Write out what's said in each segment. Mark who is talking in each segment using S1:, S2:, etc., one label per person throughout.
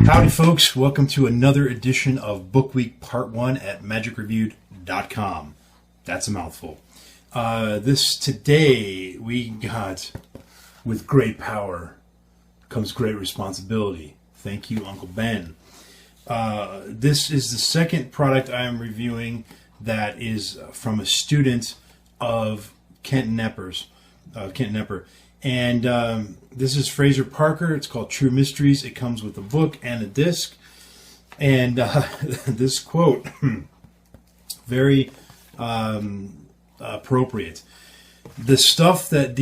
S1: Howdy folks, welcome to another edition of Book Week Part 1 at magicreviewed.com. That's a mouthful. Today we got, with great power comes great responsibility. Thank you, Uncle Ben. This is the second product I am reviewing that is from a student of Kent Knepper. And this is Fraser Parker. It's called True Mysteries. It comes with a book and a disc. And this quote, very appropriate. The stuff that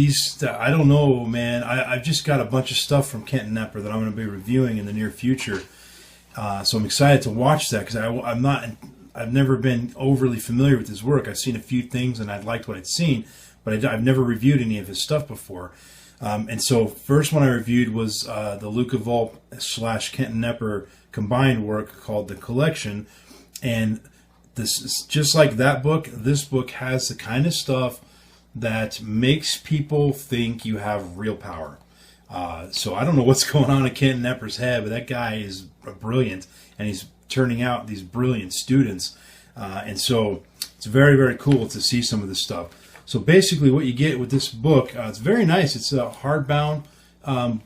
S1: I don't know, man. I've just got a bunch of stuff from Kent Knepper that I'm going to be reviewing in the near future. So I'm excited to watch that because I've never been overly familiar with his work. I've seen a few things and I liked what I'd seen, but I've never reviewed any of his stuff before. And so first one I reviewed was the Luca Volpe / Kent Knepper combined work called The Collection. And this is just like that book. This book has the kind of stuff that makes people think you have real power. So I don't know what's going on in Kent Knepper's head, but that guy is brilliant, and he's turning out these brilliant students. And so it's very, very cool to see some of this stuff. So basically what you get with this book, it's very nice. It's a hardbound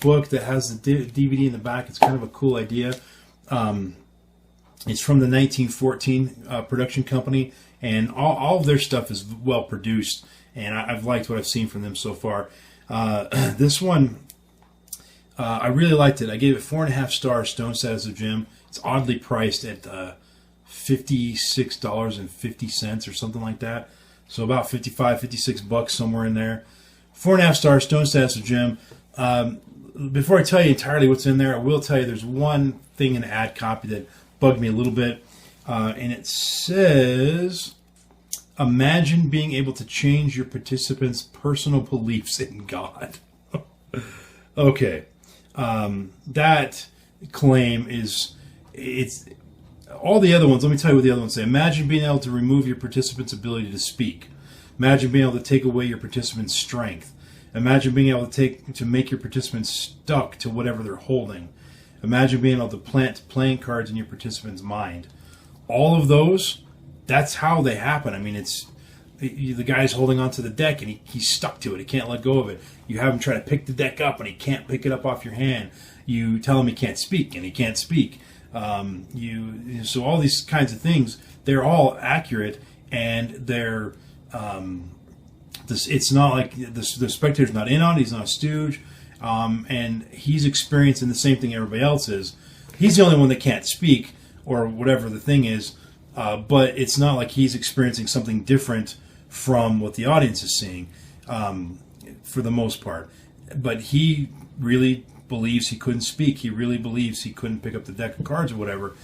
S1: book that has the DVD in the back. It's kind of a cool idea. It's from the 1914 production company, and all of their stuff is well produced, and I've liked what I've seen from them so far. This one, I really liked it. I gave it 4.5 stars, Stone Status of Jim. It's oddly priced at $56.50 or something like that. So about $56 somewhere in there. 4.5 stars, Stone Status of Jim. Before I tell you entirely what's in there, I will tell you there's one thing in the ad copy that bugged me a little bit. And it says, imagine being able to change your participants' personal beliefs in God. Okay. That claim it's all the other ones. Let me tell you what the other ones say. Imagine being able to remove your participants' ability to speak. Imagine being able to take away your participants' strength. Imagine being able to make your participants stuck to whatever they're holding. Imagine being able to plant playing cards in your participant's mind. All of those, that's how they happen. I mean, it's the guy's holding onto the deck and he's stuck to it. He can't let go of it. You have him try to pick the deck up and he can't pick it up off your hand. You tell him he can't speak and he can't speak. So all these kinds of things, they're all accurate, and they're it's not like the spectator's not in on it. He's not a stooge, and he's experiencing the same thing everybody else is. He's the only one that can't speak or whatever the thing is, but it's not like he's experiencing something different from what the audience is seeing, for the most part. But he really believes he couldn't speak. He really believes he couldn't pick up the deck of cards or whatever.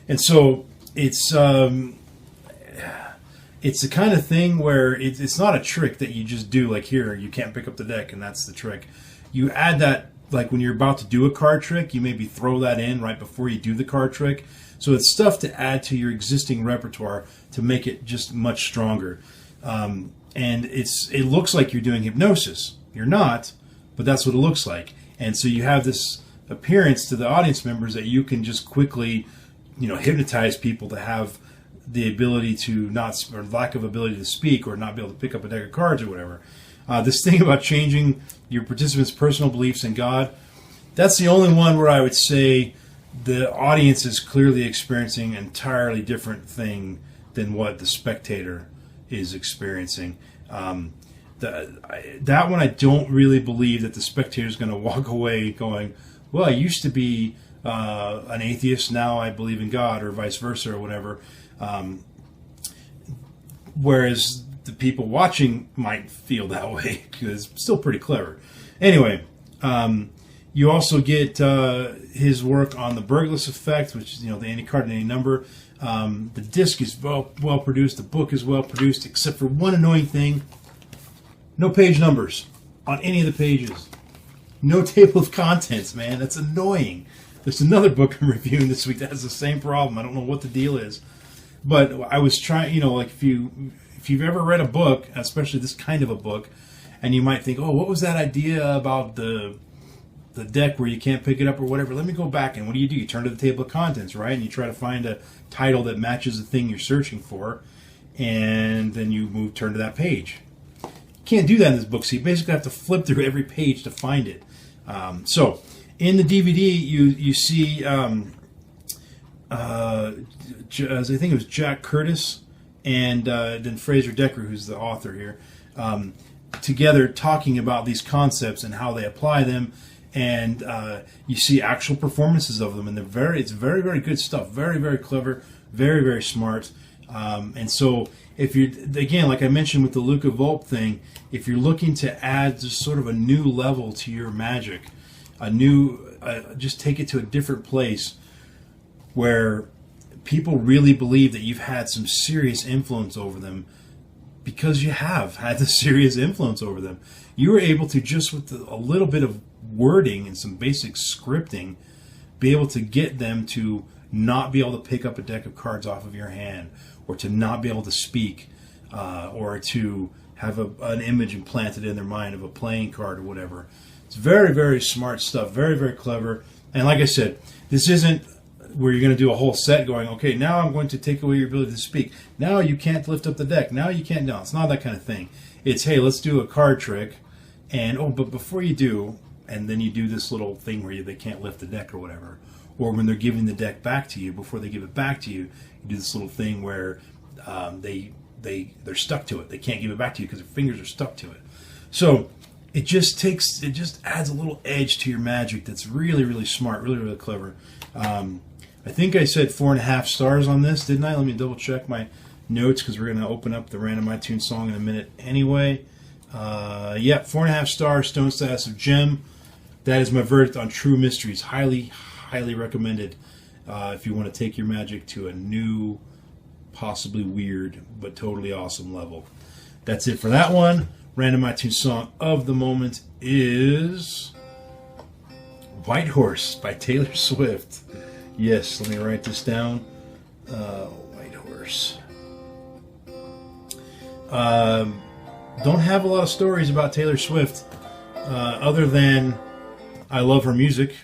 S1: And so it's the kind of thing where it's not a trick that you just do, like here, you can't pick up the deck and that's the trick. You add that, like when you're about to do a card trick, you maybe throw that in right before you do the card trick. So it's stuff to add to your existing repertoire to make it just much stronger. And it looks like you're doing hypnosis. You're not, but that's what it looks like. And so you have this appearance to the audience members that you can just quickly, hypnotize people to have the ability to not, or lack of ability to speak, or not be able to pick up a deck of cards or whatever. This thing about changing your participants' personal beliefs in God, that's the only one where I would say the audience is clearly experiencing an entirely different thing than what the spectator is experiencing. That one I don't really believe that the spectator is going to walk away going, well, I used to be an atheist, now I believe in God, or vice versa, or whatever. Whereas the people watching might feel that way, because it's still pretty clever. Anyway, you also get his work on the Burglas effect, which is the any card in any number. The disc is well produced. The book is well produced, except for one annoying thing. No page numbers on any of the pages. No table of contents, man. That's annoying. There's another book I'm reviewing this week that has the same problem. I don't know what the deal is. But I was trying, like if you've ever read a book, especially this kind of a book, and you might think, oh, what was that idea about the deck where you can't pick it up or whatever? Let me go back, and what do? You turn to the table of contents, right? And you try to find a title that matches the thing you're searching for, and then you turn to that page. You can't do that in this book, so you basically have to flip through every page to find it. So in the DVD, you see, I think it was Jack Curtis and then Fraser Decker, who's the author here, together talking about these concepts and how they apply them. And you see actual performances of them, and it's very, very good stuff. Very, very clever, very, very smart. And so, if you're, again, like I mentioned with the Luca Volpe thing, if you're looking to add just sort of a new level to your magic, just take it to a different place where people really believe that you've had some serious influence over them, because you have had the serious influence over them. You were able to, just with a little bit of wording and some basic scripting, be able to get them to not be able to pick up a deck of cards off of your hand, or to not be able to speak, or to have an image implanted in their mind of a playing card or whatever. It's very, very smart stuff, very, very clever. And like I said, this isn't where you're going to do a whole set going, okay, now I'm going to take away your ability to speak. Now you can't lift up the deck. Now you can't. No, it's not that kind of thing. It's, hey, let's do a card trick. And, oh, but before you do, and then you do this little thing where they can't lift the deck or whatever. Or when they're giving the deck back to you, before they give it back to you, you do this little thing where they're stuck to it. They can't give it back to you because their fingers are stuck to it. So it just adds a little edge to your magic that's really, really smart, really, really clever. I think I said 4.5 stars on this, didn't I? Let me double check my notes, because we're going to open up the random iTunes song in a minute anyway. 4.5 stars, stone status of gem. That is my verdict on True Mysteries. Highly, highly recommended if you want to take your magic to a new, possibly weird, but totally awesome level. That's it for that one. Random iTunes song of the moment is White Horse by Taylor Swift. Yes, let me write this down. White Horse. Don't have a lot of stories about Taylor Swift, other than I love her music.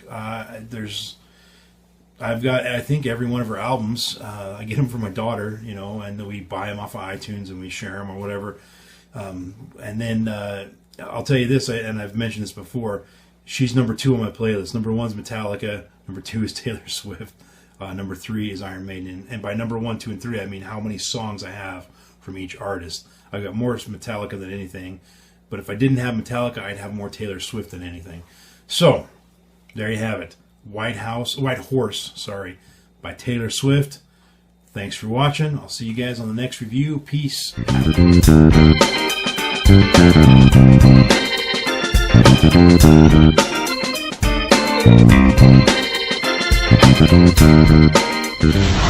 S1: I've got, I think, every one of her albums. I get them from my daughter, and we buy them off of iTunes and we share them or whatever. And then I'll tell you this, and I've mentioned this before, she's number 2 on my playlist. Number 1 is Metallica. Number 2 is Taylor Swift. Number 3 is Iron Maiden. And by number 1, 2, and 3, I mean how many songs I have from each artist. I've got more Metallica than anything. But if I didn't have Metallica, I'd have more Taylor Swift than anything. So, there you have it. White Horse, by Taylor Swift. Thanks for watching. I'll see you guys on the next review. Peace. Thank you.